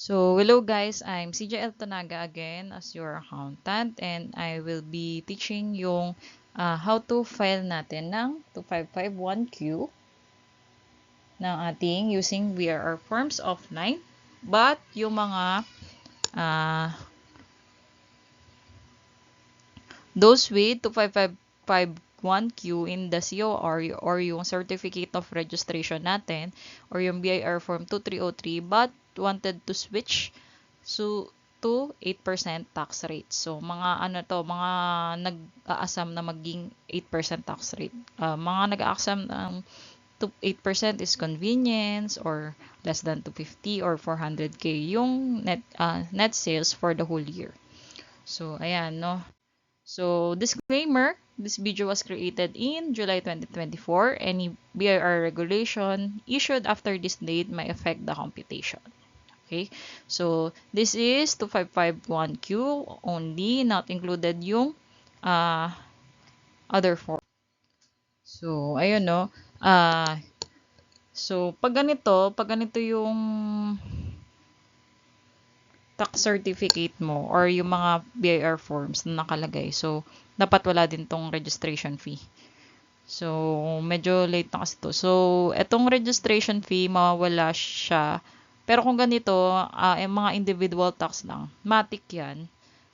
So, hello guys, I'm CJ Eltonaga again as your accountant and I will be teaching yung how to file natin ng 2551Q ng ating using VRR forms offline. But yung mga those with 2551Q in the COR or yung Certificate of Registration natin or yung BIR Form 2303 but wanted to switch to 8% tax rate. So, mga nag-aasam na maging 8% tax rate. Mga nag-aasam ng 8% is convenience or less than 250 or 400k yung net sales for the whole year. So, ayan, no? So, disclaimer, this video was created in July 2024. Any BIR regulation issued after this date may affect the computation. Okay? So, this is 2551Q only, not included yung other form. So, ayun no. So, pag ganito yung tax certificate mo or yung mga BIR forms na nakalagay. So, dapat wala din tong registration fee. So, medyo late na kasi to. So, etong registration fee, mawawala siya. Pero kung ganito, yung mga individual tax lang, matic yan.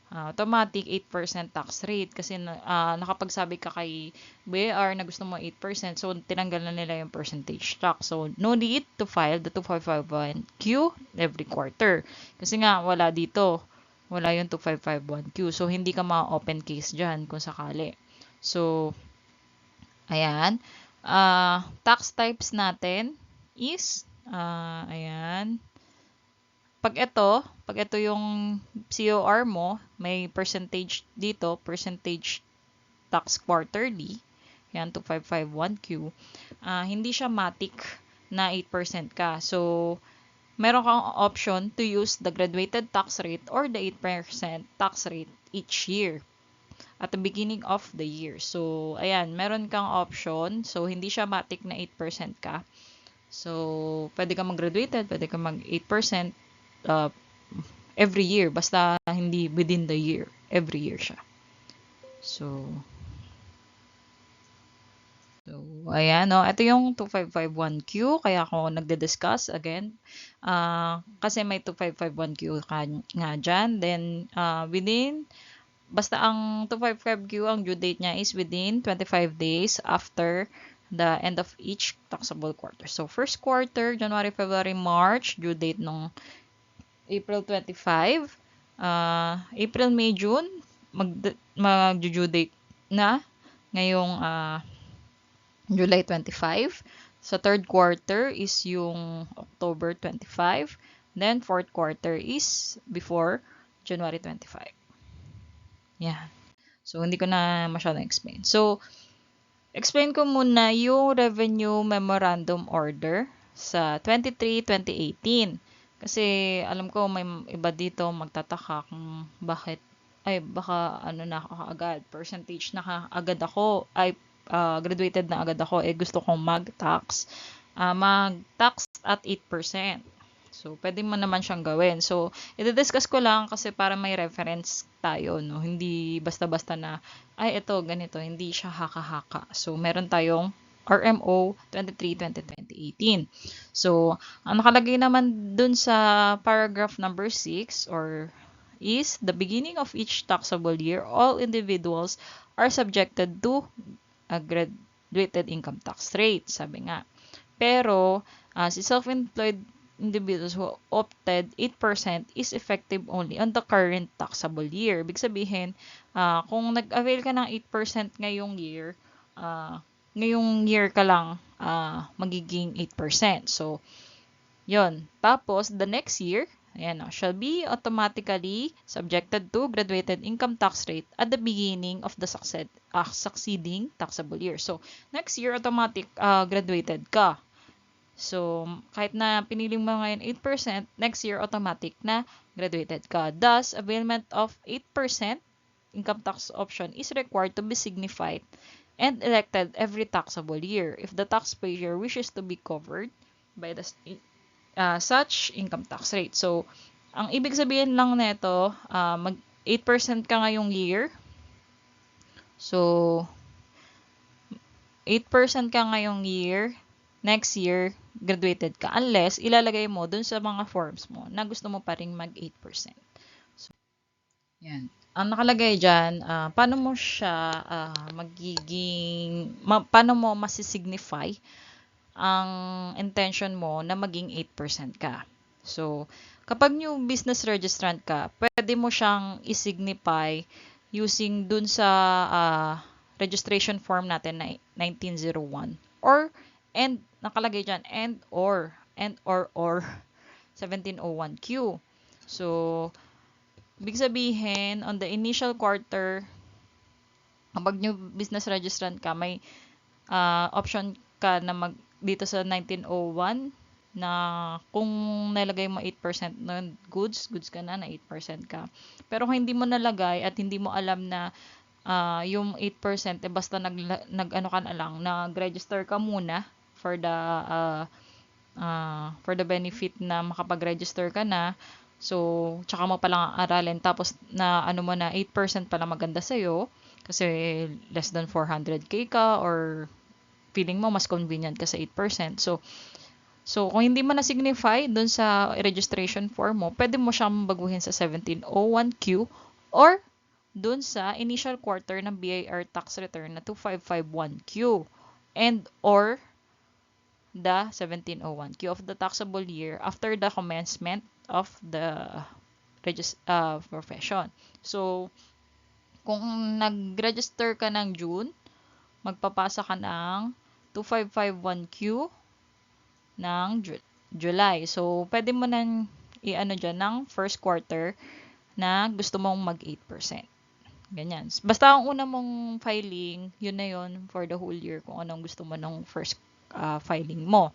Automatic 8% tax rate kasi nakapagsabi ka kay BAR na gusto mo 8%, so tinanggal na nila yung percentage tax. So, no need to file the 2551Q every quarter. Kasi nga, wala dito. Wala yung 2551Q. So, hindi ka ma-open case dyan kung sakali. So, ayan. Tax types natin is, ayan. Pag ito yung COR mo, may percentage dito, percentage tax quarterly, yan, 2551Q. Hindi siya matic na 8% ka. So, meron kang option to use the graduated tax rate or the 8% tax rate each year at the beginning of the year. So, ayan, meron kang option. So, hindi siya matic na 8% ka. So, pwede ka mag-graduated, pwede ka mag 8% every year. Basta hindi within the year. Every year siya. So, ayan, no? Ito yung 2551Q. Kaya ako nagde-discuss again. Kasi may 2551Q nga dyan. Then, basta ang 255Q, ang due date niya is within 25 days after the end of each taxable quarter. So, first quarter, January, February, March, due date nung April 25. April, May, June, mag-due date na ngayong July 25. Sa third quarter is yung October 25. Then, fourth quarter is before January 25. Yeah. So, hindi ko na masyadong explain. So, explain ko muna yung Revenue Memorandum Order sa 23-2018. Kasi alam ko may iba dito magtataka kung bakit baka na ako agad, percentage na agad ako, graduated na agad ako, gusto kong mag-tax at 8%. So, pwede mo naman siyang gawin. So, i-discuss ko lang kasi para may reference tayo, no? Hindi basta-basta na, ito, ganito. Hindi siya haka-haka. So, meron tayong RMO 23-2018. So, ang nakalagay naman dun sa paragraph number 6 or is the beginning of each taxable year, all individuals are subjected to a graduated income tax rate, sabi nga. Pero, si self-employed individuals who opted 8% is effective only on the current taxable year. Ibig sabihin, kung nag-avail ka ng 8% ngayong year ka lang magiging 8%. So, yon. Tapos, the next year, ayan, shall be automatically subjected to graduated income tax rate at the beginning of the succeeding taxable year. So, next year, automatic graduated ka. So, kahit na pinili mo ngayon 8%, next year automatic na graduated ka. Thus, availment of 8% income tax option is required to be signified and elected every taxable year if the taxpayer wishes to be covered by the such income tax rate. So, Ang ibig sabihin lang nito, mag 8% ka ngayong year. So, 8% ka ngayong year, next year, graduated ka. Unless, ilalagay mo dun sa mga forms mo na gusto mo pa rin mag 8%. So, yan. Ang nakalagay dyan, paano mo siya paano mo masisignify ang intention mo na maging 8% ka. So, kapag new business registrant ka, pwede mo siyang isignify using dun sa registration form natin na 1901 or nakalagay dyan or 1701Q. So, ibig sabihin, on the initial quarter, kapag new business registrant ka, may option ka na dito sa 1901 na kung nalagay mo 8% ng goods ka na 8% ka. Pero kung hindi mo nalagay at hindi mo alam na yung 8% basta nag-ano ka na lang, nag-register ka muna for the benefit na makapag-register ka na. So, tsaka mo palang aralin tapos na ano mo na 8% pala maganda sa'yo kasi less than 400k ka or feeling mo mas convenient ka sa 8%. So kung hindi mo na-signify dun sa registration form mo, pwede mo siyang baguhin sa 1701Q or dun sa initial quarter ng BIR tax return na 2551Q and or the 1701Q of the taxable year after the commencement of the profession. So, kung nag-register ka ng June, magpapasa ka ng 2551Q ng July. So, pwede mo nang i-ano dyan ng first quarter na gusto mong mag 8%. Ganyan. Basta ang una mong filing, yun na yun for the whole year kung anong gusto mo ng first filing mo.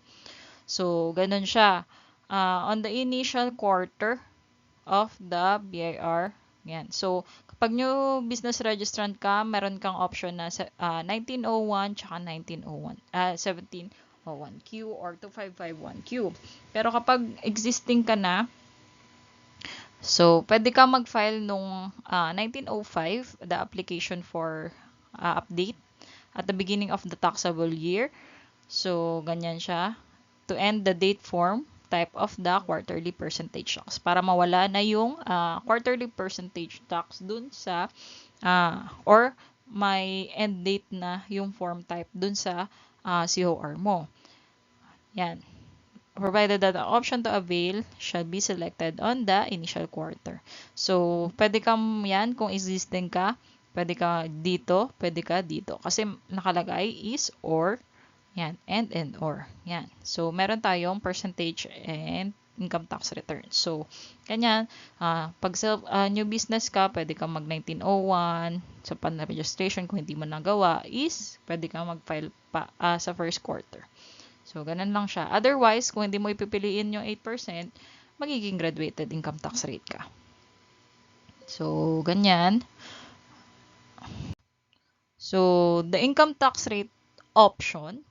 So, ganun siya. On the initial quarter of the BIR, yan. So, kapag new business registrant ka, meron kang option na 1901 tsaka 1701Q or 2551Q. Pero kapag existing ka na, so, pwede ka mag-file nung 1905, the application for update at the beginning of the taxable year. So, ganyan siya. To end the date form type of the quarterly percentage tax para mawala na yung quarterly percentage tax dun sa or may end date na yung form type dun sa COR mo. Yan. Provided that the option to avail shall be selected on the initial quarter. So, pwede kang yan kung existing ka, pwede ka dito, pwede ka dito. Kasi nakalagay is or, yan, and or. Yan. So, meron tayong percentage and income tax return. So, ganyan, pag new business ka, pwede kang mag 1901 sa pan-registration. Kung hindi mo nagawa is, pwede kang mag-file pa sa first quarter. So, ganun lang siya. Otherwise, kung hindi mo ipipiliin yung 8%, magiging graduated income tax rate ka. So, ganyan. So, the income tax rate option,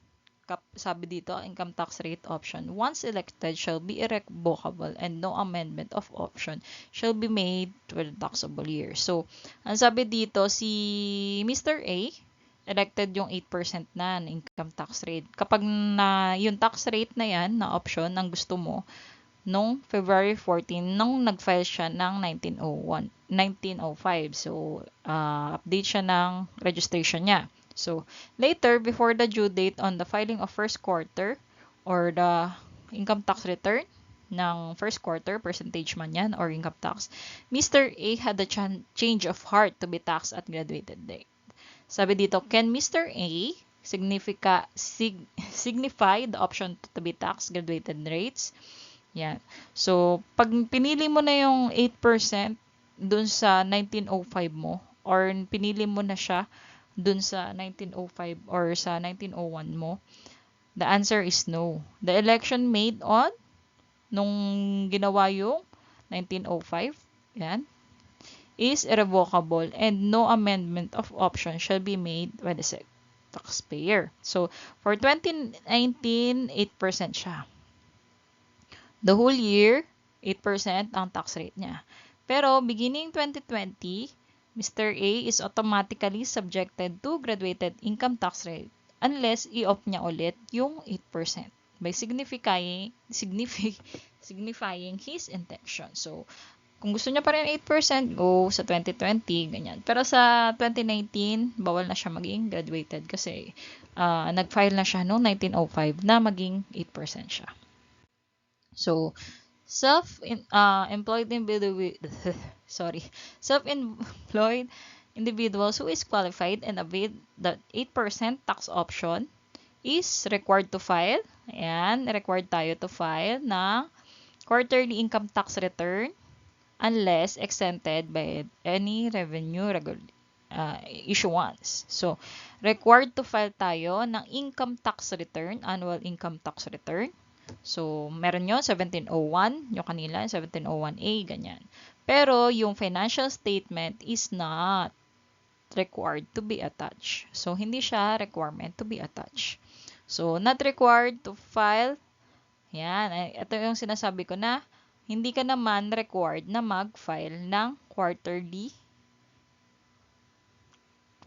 sabi dito, income tax rate option, once elected, shall be irrevocable and no amendment of option shall be made to the taxable year. So, ang sabi dito, si Mr. A, elected yung 8% na income tax rate. Kapag yung tax rate na yan, na option, ang gusto mo, nung February 14, nung nag-file siya ng 1905. So, update siya ng registration niya. So, later, before the due date on the filing of first quarter or the income tax return ng first quarter, percentage man yan, or income tax, Mr. A had a change of heart to be taxed at graduated date. Sabi dito, can Mr. A signify the option to be taxed graduated rates? Yan. So, pag pinili mo na yung 8% dun sa 1905 mo, or pinili mo na siya dun sa 1905 or sa 1901 mo, the answer is no. The election made on nung ginawa yung 1905, yan, is irrevocable and no amendment of option shall be made by the taxpayer. So, for 2019, 8% siya. The whole year, 8% ang tax rate niya. Pero beginning 2020, Mr. A is automatically subjected to graduated income tax rate unless i-opt niya ulit yung 8% by signifying his intention. So, kung gusto niya pa rin 8%, go sa 2020, ganyan. Pero sa 2019, bawal na siya maging graduated kasi nag-file na siya noong 1905 na maging 8% siya. So, self-employed self-employed individuals who is qualified and avail the 8% tax option is required to file. Ayan, required tayo to file ng quarterly income tax return unless exempted by any revenue issuance. So, required to file tayo ng income tax return, annual income tax return. So, meron yun, 1701, yung kanila, 1701A, ganyan. Pero, yung financial statement is not required to be attached. So, hindi siya requirement to be attached. So, not required to file. Yan, ito yung sinasabi ko na hindi ka naman required na mag-file ng quarterly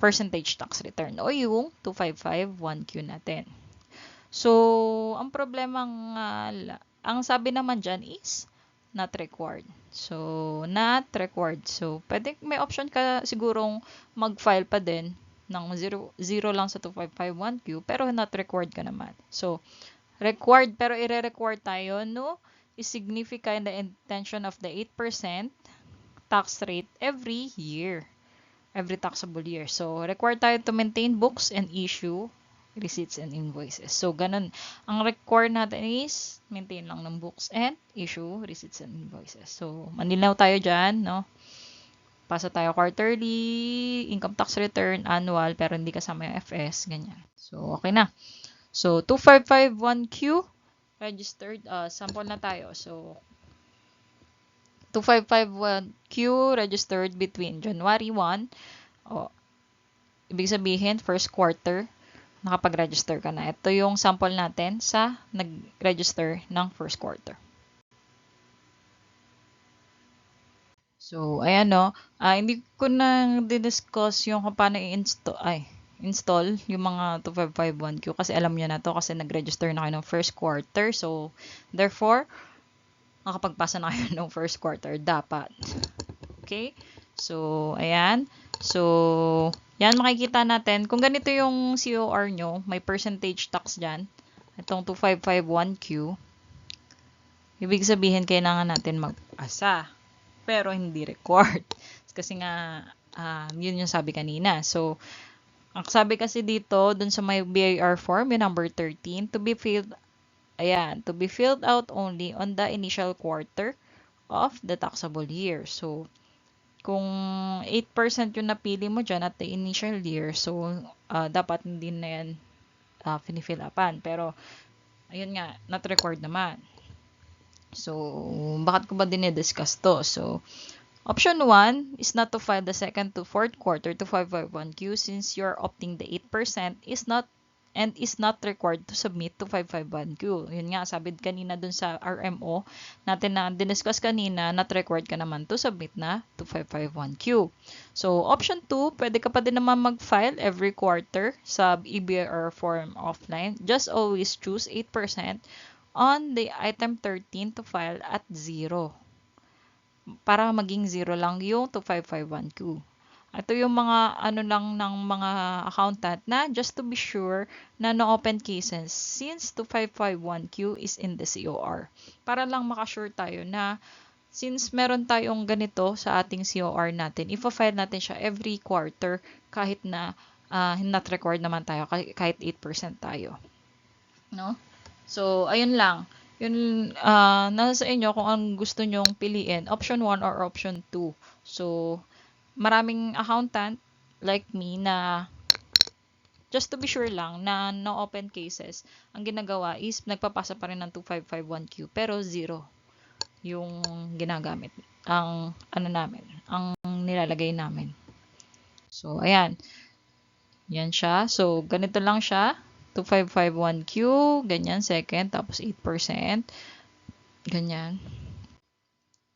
percentage tax return o yung 2551Q natin. So, ang problema ang sabi naman dyan is not required. So, not required. So, pwede may option ka sigurong mag-file pa din ng 0 lang sa 2551Q pero not required ka naman. So, required pero i-require tayo no is signify the intention of the 8% tax rate every year. Every taxable year. So, required tayo to maintain books and issue receipts and invoices. So, ganun. Ang required natin is maintain lang ng books and issue receipts and invoices. So, manilinaw tayo dyan, no? Pasa tayo quarterly, income tax return, annual, pero hindi kasama yung FS, ganyan. So, okay na. So, 2551Q, registered, sample na tayo. So, 2551Q registered between January 1, ibig sabihin, first quarter, nakapag-register ka na. Ito yung sample natin sa nag-register ng first quarter. So, ayan no. Hindi ko na discuss yung kung paano install yung mga 2551Q kasi alam nyo na to kasi nag-register na kayo ng first quarter. So, therefore, nakapagpasa na kayo ng first quarter. Dapat. Okay? So, ayan. So, yan makikita natin. Kung ganito yung COR nyo, may percentage tax dyan. Itong 2551Q. Ibig sabihin, kailangan natin magpasa. Pero hindi required. Kasi nga, yun yung sabi kanina. So, ang sabi kasi dito, dun sa may BIR form, yung number 13, to be filled out only on the initial quarter of the taxable year. So, kung 8% yung napili mo dyan at the initial year, so, dapat hindi na yan finifill upan. Pero, ayun nga, not required naman. So, bakit ko ba dinidiscuss to? So, option 1 is not to file the second to fourth quarter to 551Q since you're opting the 8% is not required to submit to 551Q. Yun nga, sabi kanina dun sa RMO natin na diniscuss kanina, not required ka naman to submit na to 551Q. So, option 2, pwede ka pa din naman mag-file every quarter sa EBR form offline. Just always choose 8% on the item 13 to file at 0. Para maging 0 lang yung 2551Q. Ito yung mga lang ng mga accountant na just to be sure na no open cases since 2551Q is in the COR. Para lang makasure tayo na since meron tayong ganito sa ating COR natin, ipa-file natin siya every quarter kahit na not required naman tayo, kahit 8% tayo. No? So, ayun lang. Yun, nasa sa inyo kung ang gusto nyong piliin, option 1 or option 2. So, maraming accountant like me na just to be sure lang na no open cases, ang ginagawa is nagpapasa pa rin ng 2551Q pero 0 yung ginagamit. Ang ang nilalagay namin. So, ayan. Yan siya. So, ganito lang siya. 2551Q, ganyan, second, tapos 8%. Ganyan.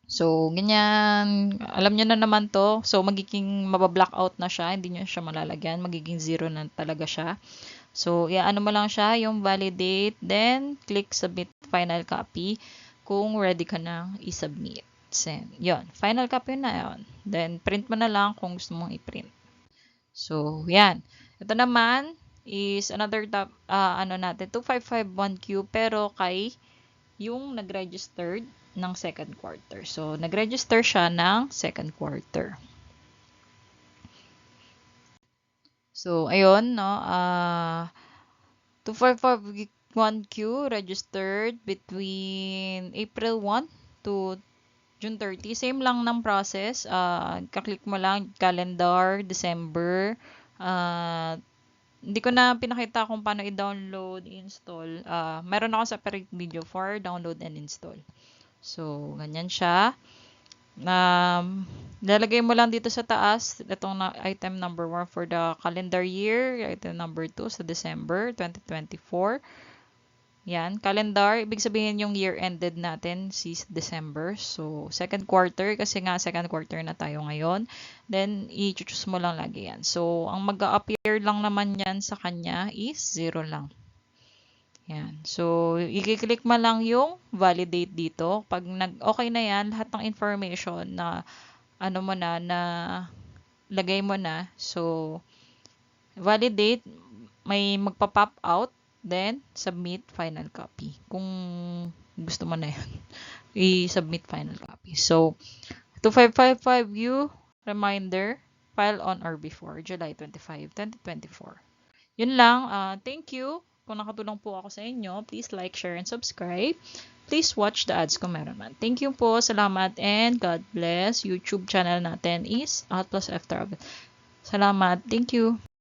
So, ganyan. Alam nyo na naman to. So, magiging mabablock-out na siya. Hindi nyo siya malalagyan. Magiging 0 na talaga siya. So, iaano mo lang siya, yung validate. Then, click submit final copy kung ready ka na i-submit. Send. Yun. Final copy na yun. Then, print mo na lang kung gusto mong i-print. So, yan. Ito naman is another ano natin, 2551Q pero kay yung nag-registered ng second quarter. So, nag-register siya ng second quarter. So, ayun, no, 2551Q registered between April 1 to June 30. Same lang ng process. Kaklik mo lang calendar, December. Hindi ko na pinakita kung paano i-download, install. Meron ako separate video for download and install. So, ganyan siya. Lalagay mo lang dito sa taas itong item number 1 for the calendar year, item number 2 sa December 2024. Yan, calendar, ibig sabihin yung year ended natin is December. So, second quarter, kasi nga second quarter na tayo ngayon. Then, i-choose mo lang lagi yan. So, ang mag-a-appear lang naman yan sa kanya is 0 lang. Yan. So, i-click mo lang yung validate dito. Pag okay na yan, lahat ng information na ano mo na lagay mo na. So, validate, may magpa-pop out, then submit final copy. Kung gusto mo na yun, i-submit final copy. So, 2555U reminder, file on or before July 25, 2024. Yun lang. Thank you. Kung nakatulong po ako sa inyo, please like, share, and subscribe. Please watch the ads kung meron man. Thank you po. Salamat and God bless. YouTube channel natin is Outplus After. Salamat. Thank you.